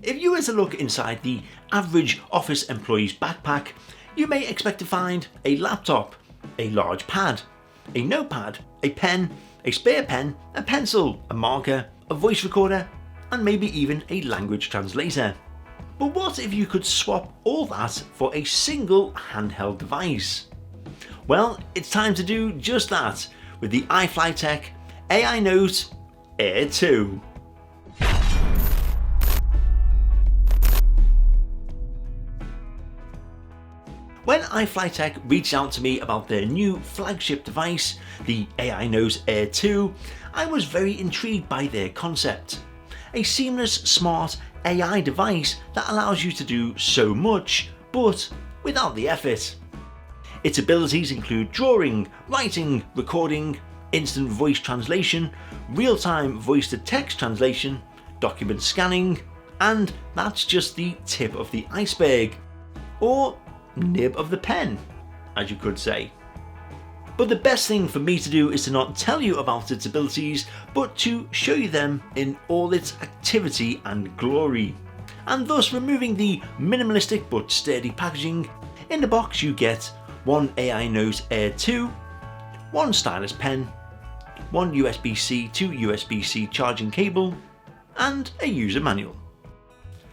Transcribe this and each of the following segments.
If you were to look inside the average office employee's backpack, you may expect to find a laptop, a large pad, a notepad, a pen, a spare pen, a pencil, a marker, a voice recorder, and maybe even a language translator. But what if you could swap all that for a single handheld device? Well, it's time to do just that with the IFLYTEK AINOTE Air 2. When IFLYTEK reached out to me about their new flagship device, the AINOTE Air 2, I was very intrigued by their concept. A seamless, smart AI device that allows you to do so much, but without the effort. Its abilities include drawing, writing, recording, instant voice translation, real-time voice-to-text translation, document scanning, and that's just the tip of the iceberg. Or nib of the pen, as you could say. But the best thing for me to do is to not tell you about its abilities, but to show you them in all its activity and glory. And thus removing the minimalistic but sturdy packaging, in the box you get one AINOTE Air 2, one stylus pen, one USB-C to USB-C charging cable, and a user manual.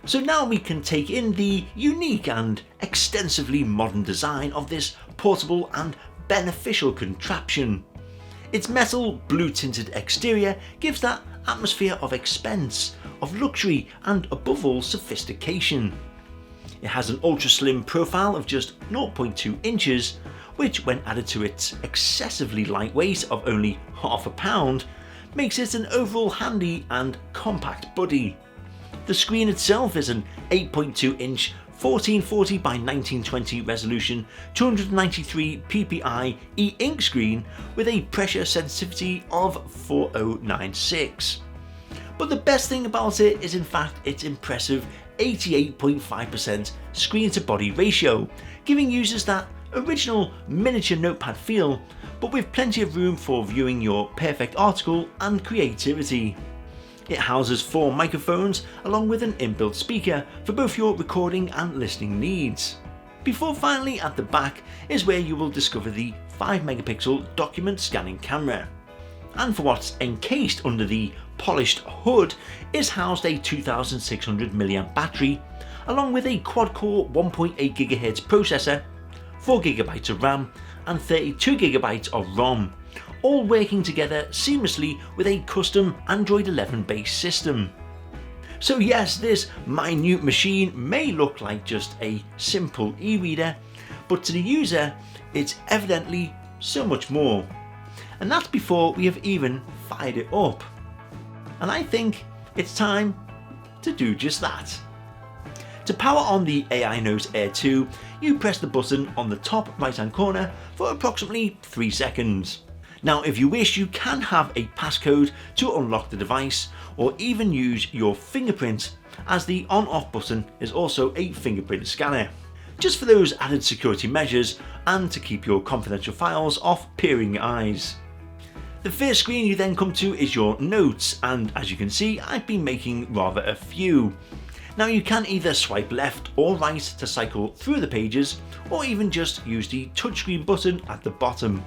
So now we can take in the unique and extensively modern design of this portable and beneficial contraption. Its metal, blue-tinted exterior gives that atmosphere of expense, of luxury, and above all, sophistication. It has an ultra-slim profile of just 0.2 inches, which when added to its excessively light weight of only half a pound, makes it an overall handy and compact buddy. The screen itself is an 8.2 inch 1440 by 1920 resolution 293 ppi e-ink screen with a pressure sensitivity of 4096. But the best thing about it is in fact its impressive 88.5% screen to body ratio, giving users that original miniature notepad feel, but with plenty of room for viewing your perfect article and creativity. It houses 4 microphones along with an inbuilt speaker for both your recording and listening needs. Before finally at the back is where you will discover the 5-megapixel document scanning camera. And for what's encased under the polished hood is housed a 2600 mAh battery along with a quad-core 1.8 GHz processor, 4 GB of RAM and 32 GB of ROM, all working together seamlessly with a custom Android 11 based system. So yes, this minute machine may look like just a simple e-reader, but to the user it's evidently so much more. And that's before we have even fired it up. And I think it's time to do just that. To power on the AINOTE Air 2, you press the button on the top right hand corner for approximately 3 seconds. Now if you wish, you can have a passcode to unlock the device or even use your fingerprint, as the on-off button is also a fingerprint scanner, just for those added security measures and to keep your confidential files off peering eyes. The first screen you then come to is your notes, and as you can see I've been making rather a few. Now you can either swipe left or right to cycle through the pages, or even just use the touchscreen button at the bottom.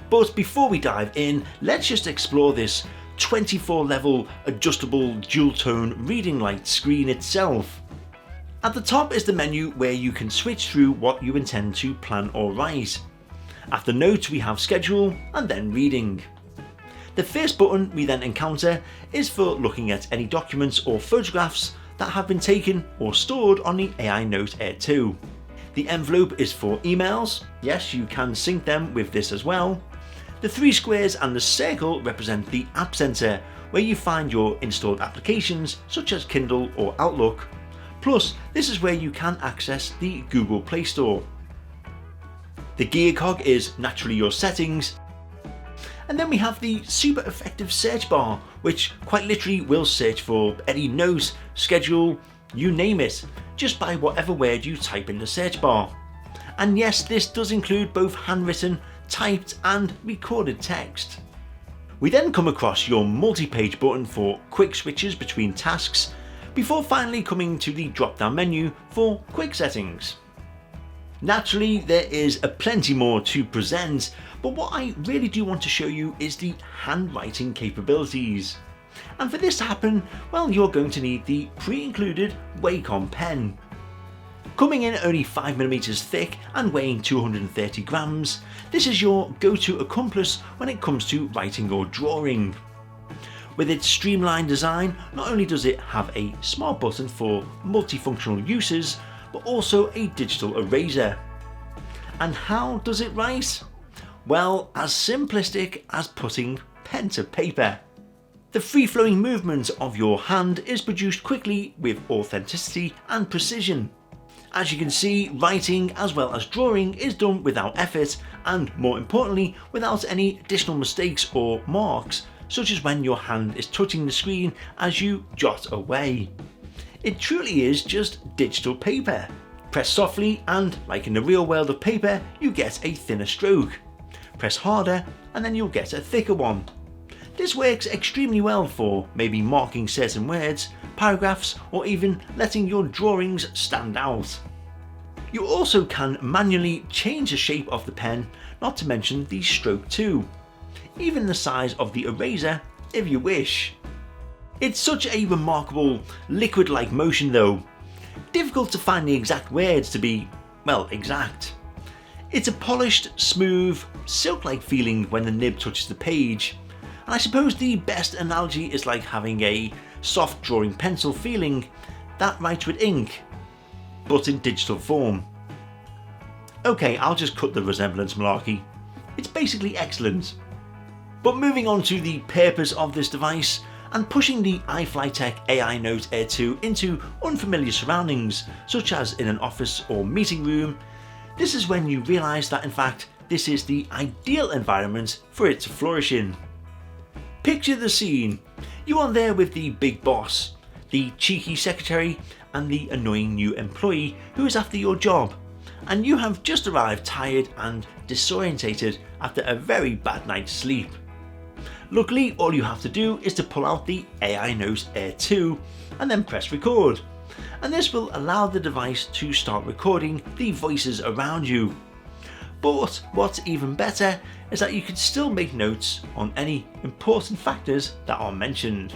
But before we dive in, let's just explore this 24 level adjustable dual tone reading light screen itself. At the top is the menu where you can switch through what you intend to plan or write. After notes we have schedule and then reading. The first button we then encounter is for looking at any documents or photographs that have been taken or stored on the AINOTE Air 2. The envelope is for emails, yes you can sync them with this as well. The 3 squares and the circle represent the App Center, where you find your installed applications such as Kindle or Outlook. Plus, this is where you can access the Google Play Store. The gear cog is naturally your settings. And then we have the super effective search bar, which quite literally will search for any note, schedule, you name it, just by whatever word you type in the search bar. And yes, this does include both handwritten, typed and recorded text. We then come across your multi-page button for quick switches between tasks, before finally coming to the drop down menu for quick settings. Naturally, there is a plenty more to present, but what I really do want to show you is the handwriting capabilities. And for this to happen, well, you're going to need the pre-included Wacom pen. Coming in only 5mm thick and weighing 230 grams, this is your go-to accomplice when it comes to writing or drawing. With its streamlined design, not only does it have a smart button for multifunctional uses, but also a digital eraser. And how does it write? Well, as simplistic as putting pen to paper. The free-flowing movement of your hand is produced quickly with authenticity and precision. As you can see, writing as well as drawing is done without effort and, more importantly, without any additional mistakes or marks, such as when your hand is touching the screen as you jot away. It truly is just digital paper. Press softly and, like in the real world of paper, you get a thinner stroke. Press harder and then you'll get a thicker one. This works extremely well for maybe marking certain words, paragraphs, or even letting your drawings stand out. You also can manually change the shape of the pen, not to mention the stroke too. Even the size of the eraser if you wish. It's such a remarkable liquid-like motion though. Difficult to find the exact words to be, well, exact. It's a polished, smooth, silk-like feeling when the nib touches the page. And I suppose the best analogy is like having a soft drawing pencil feeling that writes with ink, but in digital form. Okay, I'll just cut the resemblance malarkey. It's basically excellent. But moving on to the purpose of this device, and pushing the IFLYTEK AI Note Air 2 into unfamiliar surroundings, such as in an office or meeting room, this is when you realise that in fact this is the ideal environment for it to flourish in. Picture the scene. You are there with the big boss, the cheeky secretary, and the annoying new employee who is after your job, and you have just arrived tired and disorientated after a very bad night's sleep. Luckily, all you have to do is to pull out the AI Note Air 2 and then press record, and this will allow the device to start recording the voices around you. But what's even better is that you can still make notes on any important factors that are mentioned.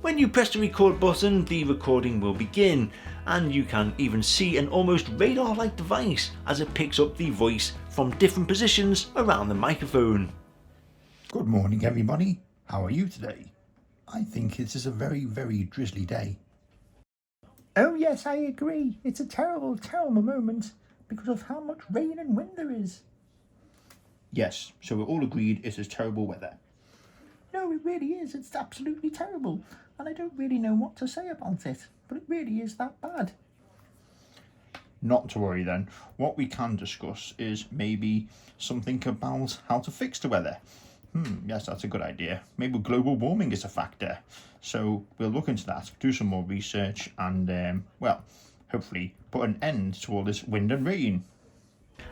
When you press the record button, the recording will begin, and you can even see an almost radar-like device as it picks up the voice from different positions around the microphone. Good morning, everybody. How are you today? I think it is a very, very drizzly day. Oh yes, I agree. It's a terrible, terrible moment because of how much rain and wind there is. Yes, so we're all agreed it is terrible weather. No, it really is. It's absolutely terrible. And I don't really know what to say about it. But it really is that bad. Not to worry then. What we can discuss is maybe something about how to fix the weather. Yes, that's a good idea. Maybe global warming is a factor. So we'll look into that, do some more research and, well, hopefully put an end to all this wind and rain.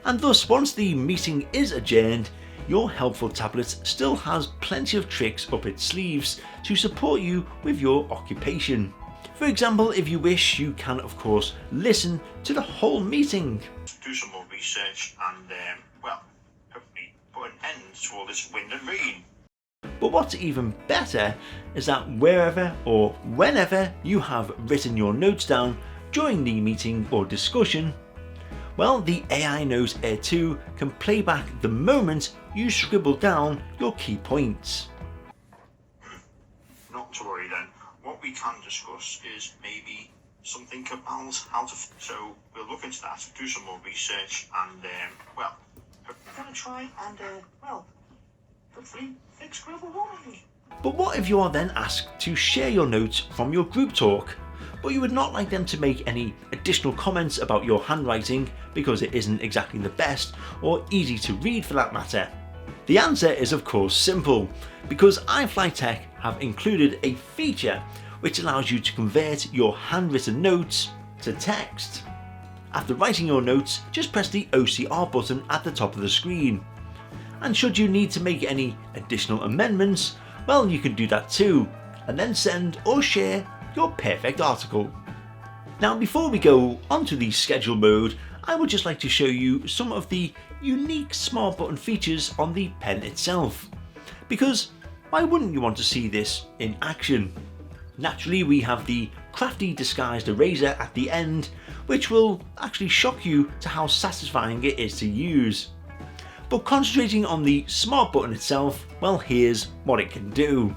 And thus, once the meeting is adjourned, your helpful tablet still has plenty of tricks up its sleeves to support you with your occupation. For example, if you wish, you can of course listen to the whole meeting. Do some more research and, well, hopefully put an end to all this wind and rain. But what's even better is that wherever or whenever you have written your notes down during the meeting or discussion, well, the AI Note Air 2 can play back the moment you scribble down your key points. Not to worry then. What we can discuss is maybe something about how to... So we'll look into that, do some more research and, well, we're going to try and, well, hopefully fix global warming. But what if you are then asked to share your notes from your group talk, but you would not like them to make any additional comments about your handwriting because it isn't exactly the best or easy to read for that matter? The answer is of course simple, because IFLYTEK have included a feature which allows you to convert your handwritten notes to text. After writing your notes, just press the OCR button at the top of the screen. And should you need to make any additional amendments, well, you can do that too, and then send or share your perfect article. Now before we go onto the schedule mode, I would just like to show you some of the unique smart button features on the pen itself. Because why wouldn't you want to see this in action? Naturally, we have the crafty disguised eraser at the end, which will actually shock you to how satisfying it is to use. But concentrating on the smart button itself, well, here's what it can do.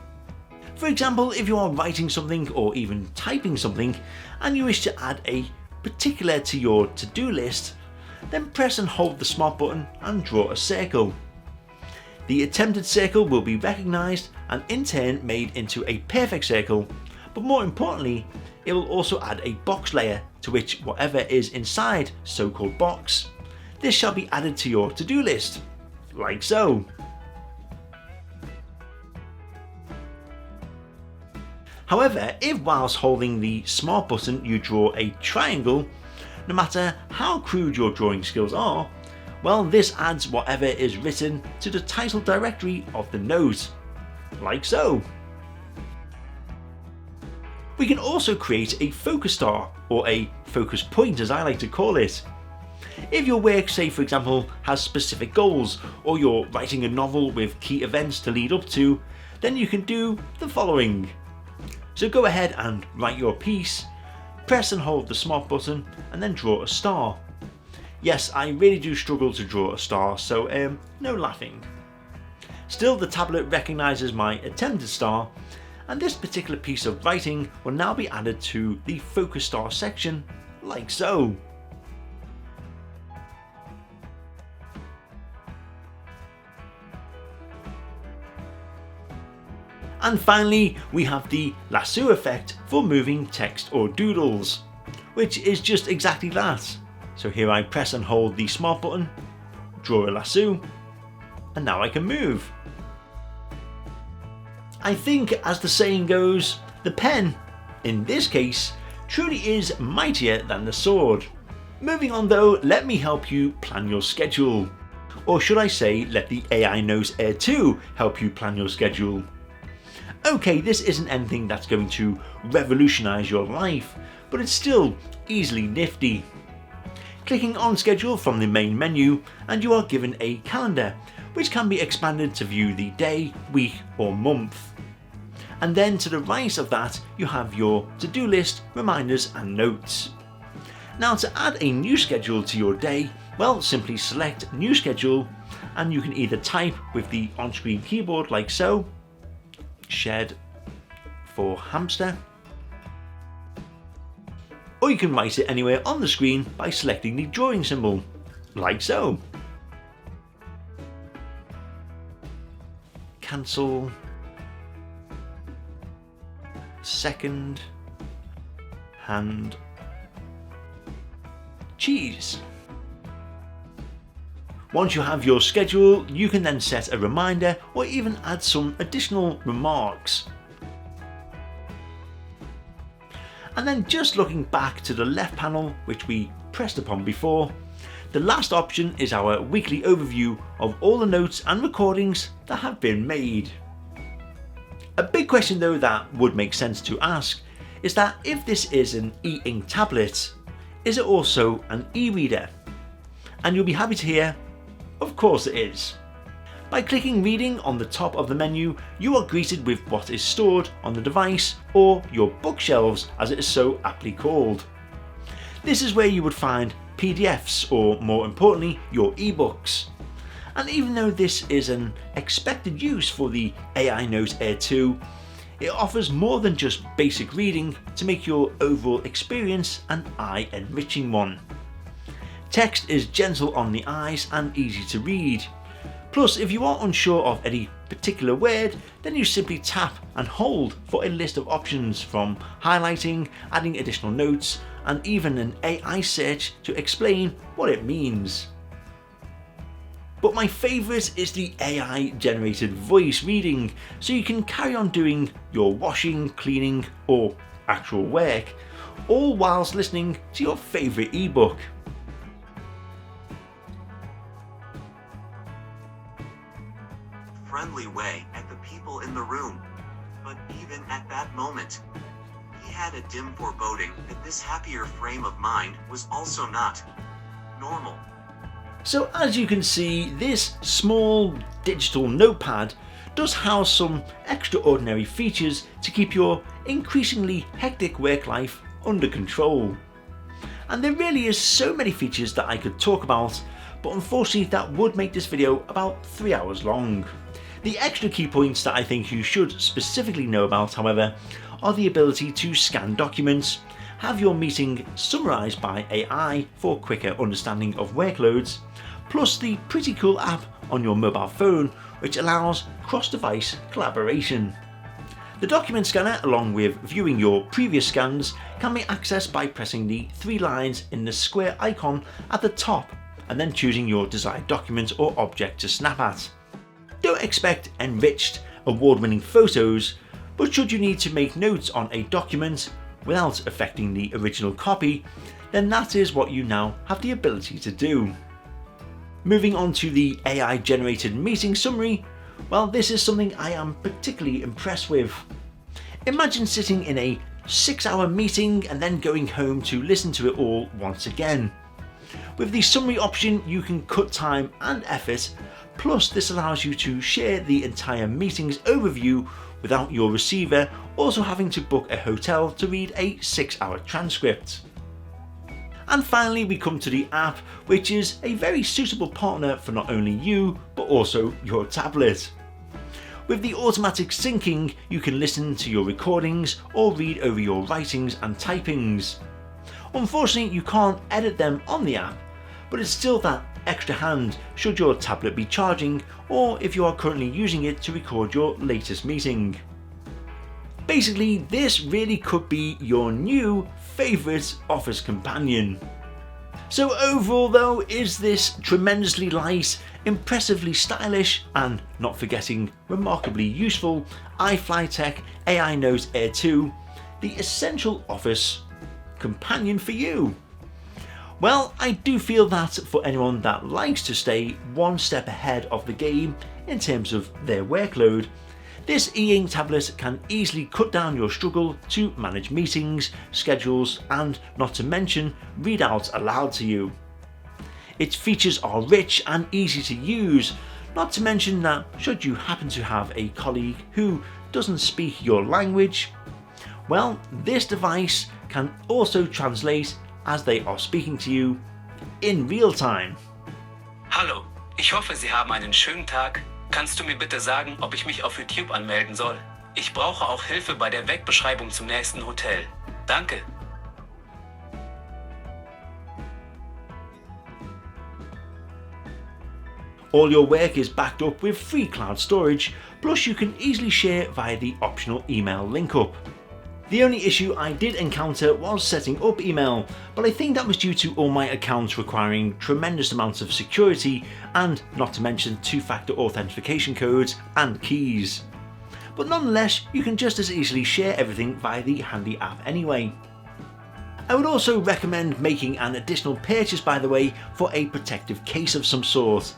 For example, if you are writing something or even typing something and you wish to add a particular to your to-do list, then press and hold the smart button and draw a circle. The attempted circle will be recognised and in turn made into a perfect circle, but more importantly, it will also add a box layer to which whatever is inside so-called box, this shall be added to your to-do list, like so. However, if whilst holding the smart button you draw a triangle, no matter how crude your drawing skills are, well, this adds whatever is written to the title directory of the note, like so. We can also create a focus star, or a focus point as I like to call it. If your work, say for example, has specific goals, or you're writing a novel with key events to lead up to, then you can do the following. So go ahead and write your piece, press and hold the smart button and then draw a star. Yes, I really do struggle to draw a star, so no laughing. Still, the tablet recognises my attempted star, and this particular piece of writing will now be added to the focus star section, like so. And finally, we have the lasso effect for moving text or doodles, which is just exactly that. So here I press and hold the smart button, draw a lasso, and now I can move. I think, as the saying goes, the pen, in this case, truly is mightier than the sword. Moving on though, let me help you plan your schedule. Or should I say, let the AI Note Air 2 help you plan your schedule. Okay, this isn't anything that's going to revolutionise your life, but it's still easily nifty. Clicking on schedule from the main menu and you are given a calendar, which can be expanded to view the day, week or month. And then to the right of that you have your to-do list, reminders and notes. Now to add a new schedule to your day, well, simply select new schedule and you can either type with the on-screen keyboard like so, shed for hamster, or you can write it anywhere on the screen by selecting the drawing symbol, like so. Cancel, second, hand, cheese. Once you have your schedule, you can then set a reminder or even add some additional remarks. And then just looking back to the left panel, which we pressed upon before, the last option is our weekly overview of all the notes and recordings that have been made. A big question though that would make sense to ask is that if this is an e-ink tablet, is it also an e-reader? And you'll be happy to hear, of course it is. By clicking reading on the top of the menu, you are greeted with what is stored on the device, or your bookshelves as it is so aptly called. This is where you would find PDFs, or more importantly, your ebooks. And even though this is an expected use for the AI Note Air 2, it offers more than just basic reading to make your overall experience an eye-enriching one. Text is gentle on the eyes and easy to read. Plus, if you are unsure of any particular word, then you simply tap and hold for a list of options, from highlighting, adding additional notes, and even an AI search to explain what it means. But my favourite is the AI generated voice reading, so you can carry on doing your washing, cleaning or actual work, all whilst listening to your favourite ebook. Friendly way at the people in the room. But even at that moment, he had a dim foreboding that this happier frame of mind was also not normal. So as you can see, this small digital notepad does house some extraordinary features to keep your increasingly hectic work life under control. And there really is so many features that I could talk about, but unfortunately that would make this video about 3 hours long. The extra key points that I think you should specifically know about, however, are the ability to scan documents, have your meeting summarised by AI for quicker understanding of workloads, plus the pretty cool app on your mobile phone which allows cross-device collaboration. The document scanner, along with viewing your previous scans, can be accessed by pressing the 3 lines in the square icon at the top and then choosing your desired document or object to snap at. Don't expect enriched, award-winning photos, but should you need to make notes on a document without affecting the original copy, then that is what you now have the ability to do. Moving on to the AI generated meeting summary, well, this is something I am particularly impressed with. Imagine sitting in a 6-hour meeting and then going home to listen to it all once again. With the summary option you can cut time and effort, plus this allows you to share the entire meeting's overview without your receiver also having to book a hotel to read a 6-hour transcript. And finally we come to the app, which is a very suitable partner for not only you but also your tablet. With the automatic syncing, you can listen to your recordings or read over your writings and typings. Unfortunately you can't edit them on the app, but it's still that extra hand should your tablet be charging or if you are currently using it to record your latest meeting. Basically, this really could be your new favourite office companion. So overall though, is this tremendously light, impressively stylish and, not forgetting, remarkably useful iFlyTek AI Note Air 2 the essential office companion for you? Well, I do feel that for anyone that likes to stay one step ahead of the game in terms of their workload, this e-ink tablet can easily cut down your struggle to manage meetings, schedules and, not to mention, read out aloud to you. Its features are rich and easy to use, not to mention that should you happen to have a colleague who doesn't speak your language, well, this device can also translate as they are speaking to you in real time. Hallo, ich hoffe, Sie haben einen schönen Tag. Kannst du mir bitte sagen, ob ich mich auf YouTube anmelden soll? Ich brauche auch Hilfe bei der Wegbeschreibung zum nächsten Hotel. Danke. All your work is backed up with free cloud storage, plus you can easily share via the optional email link up. The only issue I did encounter was setting up email, but I think that was due to all my accounts requiring tremendous amounts of security and, not to mention, 2-factor authentication codes and keys. But nonetheless, you can just as easily share everything via the handy app anyway. I would also recommend making an additional purchase, by the way, for a protective case of some sort.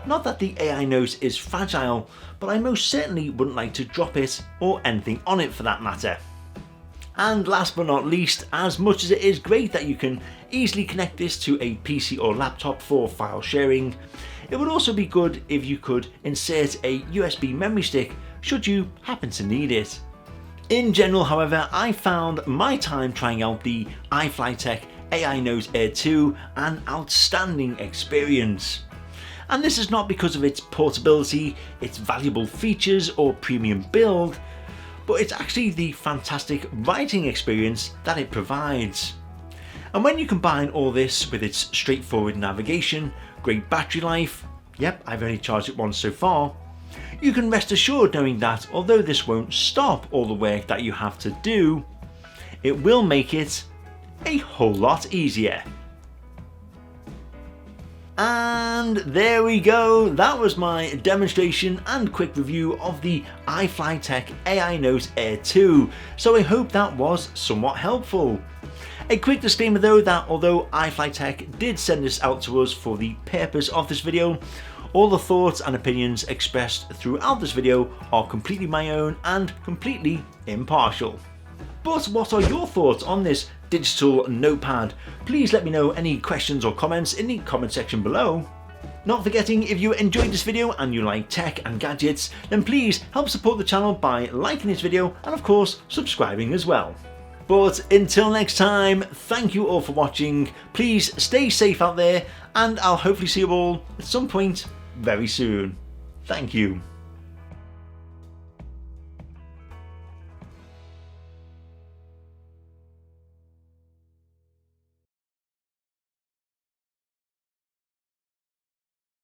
Not that the AI Note is fragile, but I most certainly wouldn't like to drop it or anything on it for that matter. And last but not least, as much as it is great that you can easily connect this to a PC or laptop for file sharing, it would also be good if you could insert a USB memory stick should you happen to need it. In general, however, I found my time trying out the iFlyTek AI Note Air 2 an outstanding experience. And this is not because of its portability, its valuable features or premium build, but it's actually the fantastic writing experience that it provides. And when you combine all this with its straightforward navigation, great battery life, yep, I've only charged it once so far, you can rest assured knowing that although this won't stop all the work that you have to do, it will make it a whole lot easier. And there we go, that was my demonstration and quick review of the iFlyTek AI Note Air 2, so I hope that was somewhat helpful. A quick disclaimer though that although iFlyTek did send this out to us for the purpose of this video, all the thoughts and opinions expressed throughout this video are completely my own and completely impartial. But what are your thoughts on this digital notepad? Please let me know any questions or comments in the comment section below. Not forgetting, if you enjoyed this video and you like tech and gadgets, then please help support the channel by liking this video and of course subscribing as well. But until next time, thank you all for watching, please stay safe out there, and I'll hopefully see you all at some point very soon. Thank you.